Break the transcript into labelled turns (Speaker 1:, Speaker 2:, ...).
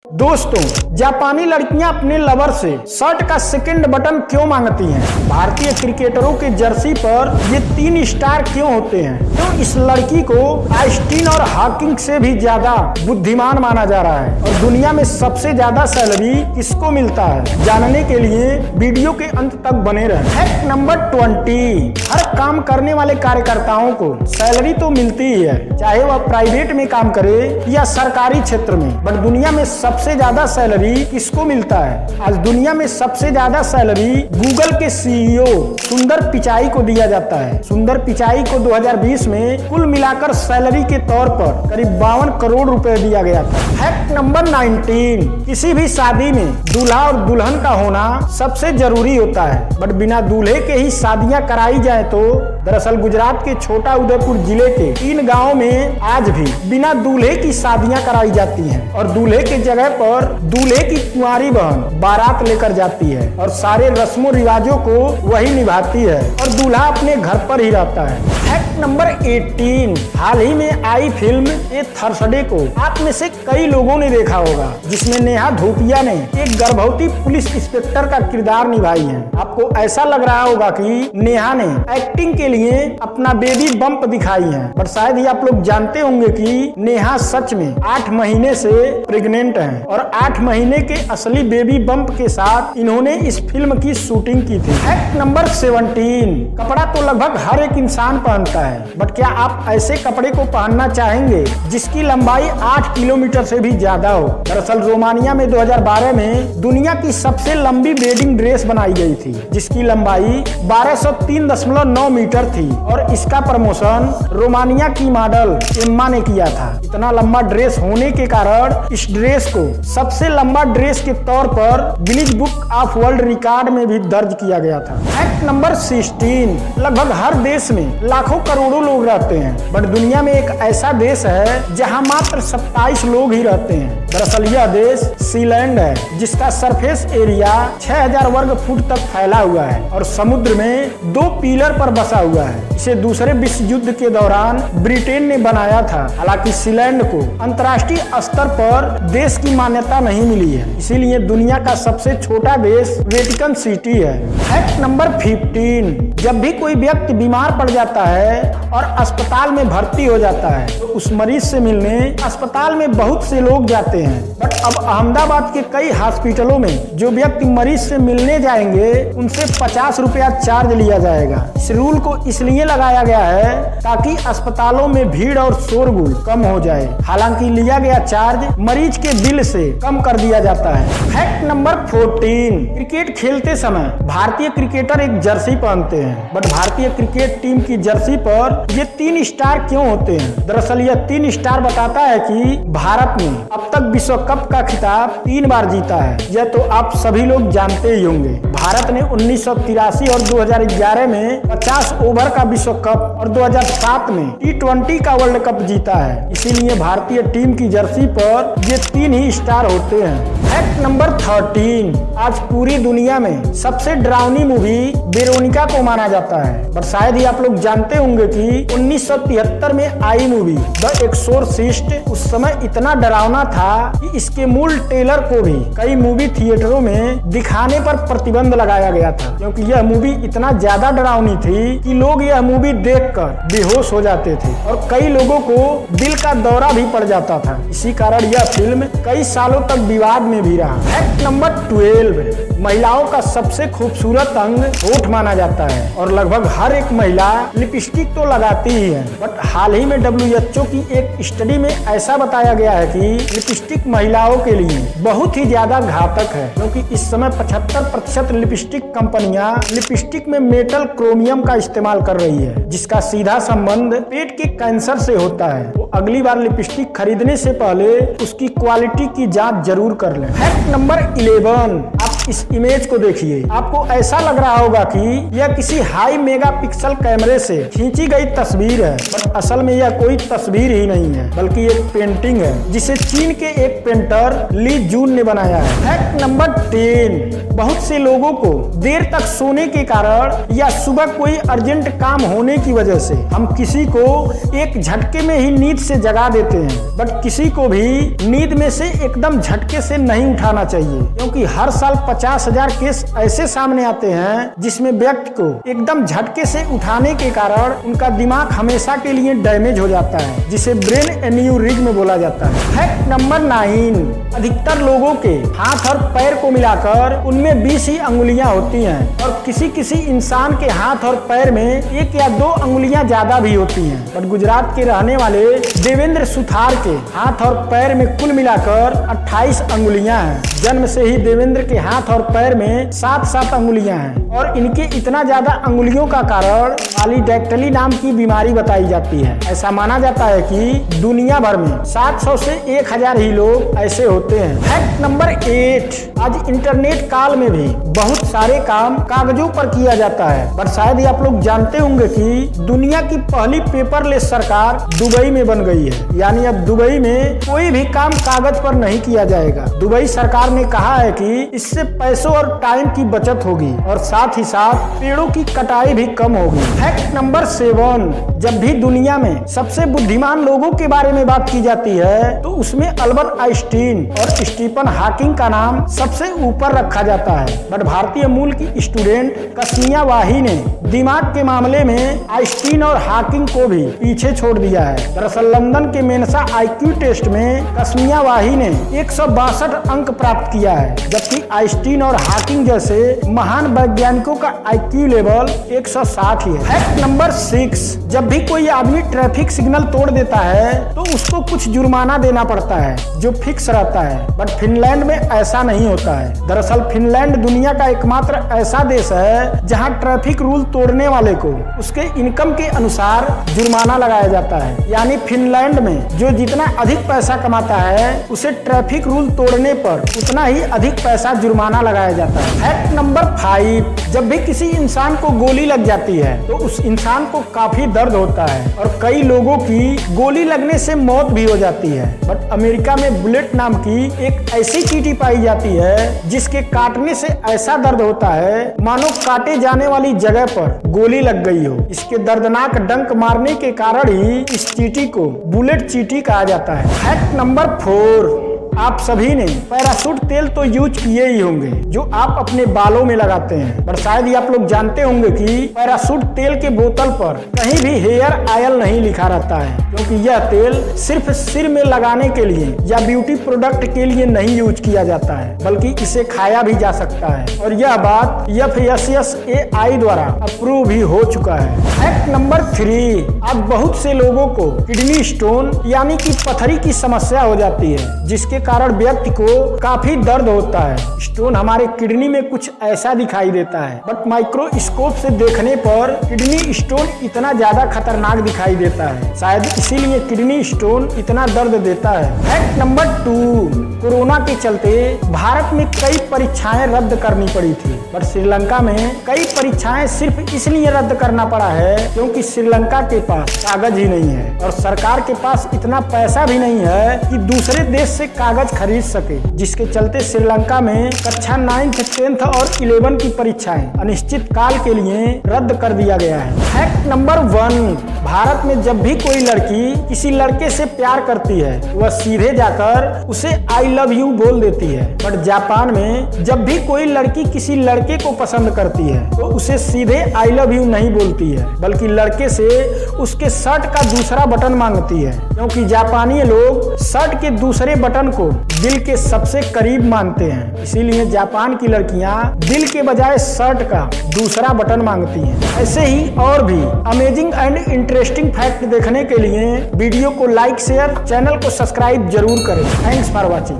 Speaker 1: दोस्तों, जापानी लड़कियां अपने लवर से शर्ट का सेकंड बटन क्यों मांगती हैं? भारतीय क्रिकेटरों के जर्सी पर ये 3 स्टार क्यों होते हैं? क्यों इस लड़की को आइंस्टीन और हॉकिंग से भी ज्यादा बुद्धिमान माना जा रहा है? और दुनिया में सबसे ज्यादा सैलरी किसको मिलता है? जानने के लिए वीडियो के अंत तक बने रहें। फैक्ट नंबर 20, हर काम करने वाले कार्यकर्ताओं को सैलरी तो मिलती ही है, चाहे वह प्राइवेट में काम करे या सरकारी क्षेत्र में। बट दुनिया में सबसे ज्यादा सैलरी किसको मिलता है? आज दुनिया में सबसे ज्यादा सैलरी गूगल के सीईओ सुंदर पिचाई को दिया जाता है। सुंदर पिचाई को 2020 में कुल मिलाकर सैलरी के तौर पर करीब 52 करोड़ रुपए दिया गया था। फैक्ट नंबर 19, किसी भी शादी में दूल्हा और दुल्हन का होना सबसे जरूरी होता है, बट बिना दूल्हे के ही शादियां कराई जाए तो? दरअसल गुजरात के छोटा उदयपुर जिले के 3 गाँव में आज भी बिना दूल्हे की शादियां कराई जाती हैं और दूल्हे के जगह पर दूल्हे की कुंवारी बहन बारात लेकर जाती है और सारे रस्मों रिवाजों को वही निभाती है और दूल्हा अपने घर पर ही रहता है। फैक्ट नंबर 18, हाल ही में आई फिल्म ए थर्सडे को आप में से कई लोगों ने देखा होगा, जिसमें नेहा धूपिया ने एक गर्भवती पुलिस इंस्पेक्टर का किरदार निभाई है। आपको ऐसा लग रहा होगा कि नेहा ने एक्टिंग के लिए अपना बेबी बम्प दिखाई है, पर शायद ही आप लोग जानते होंगे कि नेहा सच में 8 महीने से प्रेग्नेंट है और 8 महीने के असली बेबी बम्प के साथ इन्होंने इस फिल्म की शूटिंग की थी। फैक्ट नंबर 17, कपड़ा तो लगभग हर एक इंसान पहनता है, बट क्या आप ऐसे कपड़े को पहनना चाहेंगे जिसकी लंबाई 8 किलोमीटर से भी ज्यादा हो? दरअसल रोमानिया में 2012 में दुनिया की सबसे लंबी वेडिंग ड्रेस बनाई गई थी, जिसकी लंबाई 1203.9 मीटर थी और इसका प्रमोशन रोमानिया की मॉडल एम्मा ने किया था। इतना लंबा ड्रेस होने के कारण इस ड्रेस को सबसे लंबा ड्रेस के तौर पर Guinness book of world record में भी दर्ज किया गया था। फैक्ट नंबर 16, लगभग हर देश में लाखों करोड़ों लोग रहते हैं, बट दुनिया में एक ऐसा देश है जहां मात्र 27 लोग ही रहते हैं। दरअसल यह देश सीलैंड है, जिसका सरफेस एरिया 6000 वर्ग फुट तक फैला हुआ है और समुद्र में 2 पिलर पर बसा हुआ है। इसे दूसरे विश्व युद्ध के दौरान ब्रिटेन ने बनाया था। हालांकि सीलैंड को अंतर्राष्ट्रीय स्तर पर देश की मान्यता नहीं मिली है, इसीलिए दुनिया का सबसे छोटा देश वेटिकन सिटी है। फैक्ट नंबर 15, जब भी कोई व्यक्ति बीमार पड़ जाता है और अस्पताल में भर्ती हो जाता है तो उस मरीज से मिलने अस्पताल में बहुत से लोग जाते हैं, बट अब अहमदाबाद के कई हॉस्पिटलों में जो व्यक्ति मरीज से मिलने जाएंगे उनसे 50 रुपया चार्ज लिया जाएगा। इस रूल को इसलिए लगाया गया है ताकि अस्पतालों में भीड़ और शोरगुल कम हो जाए। हालांकि लिया गया चार्ज मरीज के बिल से कम कर दिया जाता है। फैक्ट नंबर 14, क्रिकेट खेलते समय भारतीय क्रिकेटर एक जर्सी पहनते हैं, बट भारतीय क्रिकेट टीम की जर्सी पर ये 3 स्टार क्यों होते हैं? दरअसल यह 3 स्टार बताता है कि भारत ने अब तक विश्व कप का खिताब 3 बार जीता है। यह तो आप सभी लोग जानते ही होंगे। भारत ने 1983 और 2011 में 50 ओवर का विश्व कप और 2007 में T20 का वर्ल्ड कप जीता है, इसीलिए भारतीय टीम की जर्सी पर ये 3 ही स्टार होते हैं। फैक्ट नंबर 13, आज पूरी दुनिया में सबसे डरावनी मूवी वेरोनिका को माना जाता है, बट शायद ही आप लोग जानते होंगे कि 1973 में आई मूवी द एक्सोर्सिस्ट उस समय इतना डरावना था कि इसके मूल ट्रेलर को भी कई मूवी थिएटरों में दिखाने पर प्रतिबंध लगाया गया था, क्योंकि यह मूवी इतना ज्यादा डरावनी थी कि लोग यह मूवी देखकर बेहोश हो जाते थे और कई लोगों को दिल का दौरा भी पड़ जाता था। इसी कारण यह फिल्म कई सालों तक विवाद में भी रहा। फैक्ट नंबर 12, महिलाओं का सबसे खूबसूरत अंग होठ माना जाता है और लगभग हर एक महिला लिपस्टिक तो लगाती ही है, बट हाल ही में WHO की एक स्टडी में ऐसा बताया गया है कि लिपस्टिक महिलाओं के लिए बहुत ही ज्यादा घातक है, क्योंकि इस समय 75% लिपस्टिक कंपनियां लिपस्टिक में मेटल क्रोमियम का इस्तेमाल कर रही है, जिसका सीधा संबंध पेट के कैंसर से होता है। तो अगली बार लिपस्टिक खरीदने से पहले उसकी क्वालिटी की जांच जरूर कर लें। फैक्ट नंबर 11, आप इस इमेज को देखिए, आपको ऐसा लग रहा होगा कि यह किसी हाई मेगापिक्सल कैमरे से खींची गई तस्वीर है, बट असल में यह कोई तस्वीर ही नहीं है बल्कि एक पेंटिंग है जिसे चीन के एक पेंटर ली जून ने बनाया है। फैक्ट नंबर 10, बहुत से लोगों को देर तक सोने के कारण या सुबह कोई अर्जेंट काम होने की वजह से हम किसी को एक झटके में ही नींद से जगा देते हैं, बट किसी को भी नींद में से एकदम झटके से नहीं उठाना चाहिए, क्योंकि हर साल 50,000 केस ऐसे सामने आते हैं जिसमें व्यक्ति को एकदम झटके से उठाने के कारण उनका दिमाग हमेशा के लिए डैमेज हो जाता है, जिसे ब्रेन एन्यूरिज्म बोला जाता है। फैक्ट नंबर 9, अधिकतर लोगों के हाथ और पैर को मिलाकर उनमें 20 ही अंगुलियां होती हैं और किसी किसी इंसान के हाथ और पैर में 1 या 2 अंगुलियां ज्यादा भी होती हैं। बट गुजरात के रहने वाले देवेंद्र सुथार के हाथ और पैर में कुल मिलाकर 28 अंगुलियां हैं। जन्म से ही देवेंद्र के हाथ और पैर में 7-7 अंगुलियां हैं और इनके इतना ज्यादा अंगुलियों का कारण पॉलीडैक्टिली नाम की बीमारी बताई जाती है। ऐसा माना जाता है कि दुनिया भर में 700 से 1000 ही लोग ऐसे होते हैं। फैक्ट नंबर 8, आज इंटरनेट काल में भी बहुत सारे काम कागजों पर किया जाता है, बट शायद ही आप लोग जानते होंगे कि दुनिया की पहली पेपरलेस सरकार दुबई में बन गई है। यानी अब दुबई में कोई भी काम कागज पर नहीं किया जाएगा। दुबई सरकार ने कहा है कि इससे पैसों और टाइम की बचत होगी और साथ ही साथ पेड़ों की कटाई भी कम होगी। फैक्ट नंबर 7, जब भी दुनिया में सबसे बुद्धिमान लोगों के बारे में बात की जाती है तो उसमें अल्बर्ट आइंस्टीन और स्टीफन हॉकिंग का नाम सबसे ऊपर रखा जाता है, बट भारतीय मूल की स्टूडेंट कस्मिया वाही ने दिमाग के मामले में आइंस्टीन और हॉकिंग को भी पीछे छोड़ दिया है। दरअसल लंदन के मेंसा IQ टेस्ट में कस्मिया वाही ने 162 अंक प्राप्त किया है, जबकि आइंस्टीन और हॉकिंग जैसे महान वैज्ञानिकों का IQ लेवल 160 ही है। फैक्ट नंबर 6, जब भी कोई आदमी ट्रैफिक सिग्नल तोड़ देता है तो उसको कुछ जुर्माना देना पड़ता है जो फिक्स रहता है, बट फिनलैंड में ऐसा नहीं होता है। दरअसल फिनलैंड दुनिया का एकमात्र ऐसा देश है जहां ट्रैफिक रूल तोड़ने वाले को उसके इनकम के अनुसार जुर्माना लगाया जाता है। यानी फिनलैंड में जो जितना अधिक पैसा कमाता है उसे ट्रैफिक रूल तोड़ने पर उतना ही अधिक पैसा जुर्माना लगाया जाता है। फैक्ट नंबर 5, जब भी किसी इंसान को गोली लग जाती है तो उस इंसान को काफी दर्द होता है और कई लोगों की गोली लगने से मौत भी हो जाती है, बट अमेरिका में बुलेट नाम की एक ऐसी चींटी पाई जाती है जिसके काटने से ऐसा दर्द होता है मानो काटे जाने वाली जगह पर गोली लग गई हो। इसके दर्दनाक डंक मारने के कारण ही इस चींटी को बुलेट चींटी कहा जाता है। फैक्ट नंबर 4, आप सभी ने पैराशूट तेल तो यूज किए ही होंगे जो आप अपने बालों में लगाते हैं, पर शायद ही आप लोग जानते होंगे कि पैराशूट तेल के बोतल पर कहीं भी हेयर ऑयल नहीं लिखा रहता है, क्योंकि यह तेल सिर्फ सिर में लगाने के लिए या ब्यूटी प्रोडक्ट के लिए नहीं यूज किया जाता है, बल्कि इसे खाया भी जा सकता है और यह बात FSSAI द्वारा अप्रूव भी हो चुका है। फैक्ट नंबर 3, अब बहुत से लोगों को किडनी स्टोन यानी कि पथरी की समस्या हो जाती है, जिसके कारण व्यक्ति को काफी दर्द होता है। स्टोन हमारे किडनी में कुछ ऐसा दिखाई देता है, बट माइक्रोस्कोप से देखने पर किडनी स्टोन इतना ज्यादा खतरनाक दिखाई देता है, शायद इसीलिए किडनी स्टोन इतना दर्द देता है। फैक्ट नंबर 2, कोरोना के चलते भारत में कई परीक्षाएं रद्द करनी पड़ी थी, बट श्रीलंका में कई परीक्षाएं सिर्फ इसलिए रद्द करना पड़ा है क्योंकि श्रीलंका के पास कागज ही नहीं है और सरकार के पास इतना पैसा भी नहीं है कि दूसरे देश से कागज खरीद सके, जिसके चलते श्रीलंका में कक्षा 9th, 10th और 11 की परीक्षाएं अनिश्चित काल के लिए रद्द कर दिया गया है। फैक्ट नंबर 1, भारत में जब भी कोई लड़की किसी लड़के से प्यार करती है वह सीधे जाकर उसे आई लव यू बोल देती है, बट जापान में जब भी कोई लड़की किसी लड़के को पसंद करती है तो उसे सीधे आई लव यू नहीं बोलती है, बल्कि लड़के से उसके शर्ट का दूसरा बटन मांगती है, क्योंकि जापानी लोग शर्ट के दूसरे बटन को दिल के सबसे करीब मानते हैं। इसीलिए जापान की लड़कियां दिल के बजाय शर्ट का दूसरा बटन मांगती हैं। ऐसे ही और भी अमेजिंग एंड इंटरेस्टिंग फैक्ट देखने के लिए वीडियो को लाइक, शेयर, चैनल को सब्सक्राइब जरूर करें। Thanks for watching.